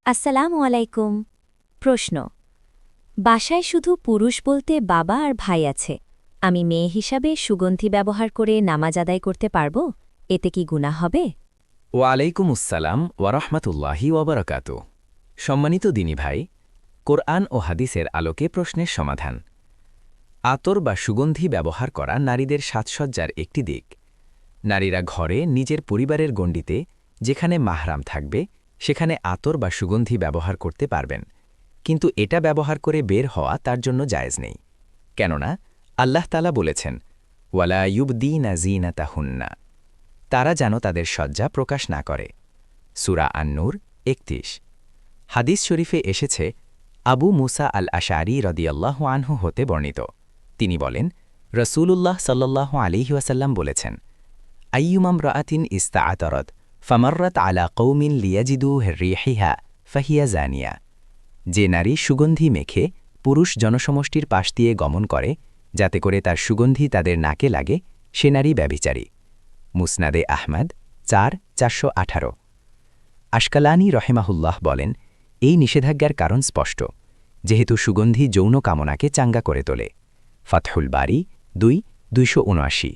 আসসালামু আলাইকুম। প্রশ্ন, বাসায় শুধু পুরুষ বলতে বাবা আর ভাই আছে। আমি মেয়ে হিসাবে সুগন্ধি ব্যবহার করে নামাজ আদায় করতে পারব? এতে কি গুনাহ হবে? ওয়ালাইকুম আসসালাম ওয়ারহমতুল্লাহি ওয়াবারাকাত। সম্মানিত দিনী ভাই, কোরআন ও হাদিসের আলোকে প্রশ্নের সমাধান। আতর বা সুগন্ধি ব্যবহার করা নারীদের সাজসজ্জার একটি দিক। নারীরা ঘরে নিজের পরিবারের গণ্ডিতে যেখানে মাহরাম থাকবে সেখানে আতর বা সুগন্ধি ব্যবহার করতে পারবেন, কিন্তু এটা ব্যবহার করে বের হওয়া তার জন্য জায়েজ নেই। কেননা আল্লাহ তাআলা বলেছেন, ওয়ালা ইউবদিনা যিনাতাহুন্না, তারা যেন তাদের সজ্জা প্রকাশ না করে। সূরা আন-নূর ৩১। হাদিস শরীফে এসেছে, আবু মুসা আল আশআরী রাদিয়াল্লাহু আনহু হতে বর্ণিত। তিনি বলেন, রাসূলুল্লাহ সাল্লাল্লাহু আলাইহি ওয়াসাল্লাম বলেছেন, আইয়ুমামরাআতিন ইস্তাআতারাত ফামাররাত আলা কওমিন লিয়াজিদু রিহিহা ফাহিয়া জানিয়া, যে নারী সুগন্ধি মেখে পুরুষ জনসমষ্টির পাশ দিয়ে গমন করে যাতে করে তার সুগন্ধি তাদের নাকে লাগে, সে নারী ব্যভিচারী। মুসনাদে আহমদ ৪,৪18। আশকালানী রহেমাহুল্লাহ বলেন, এই নিষেধাজ্ঞার কারণ স্পষ্ট, যেহেতু সুগন্ধি যৌন কামনাকে চাঙ্গা করে তোলে। ফাতহুল বারী ২,২৭৯।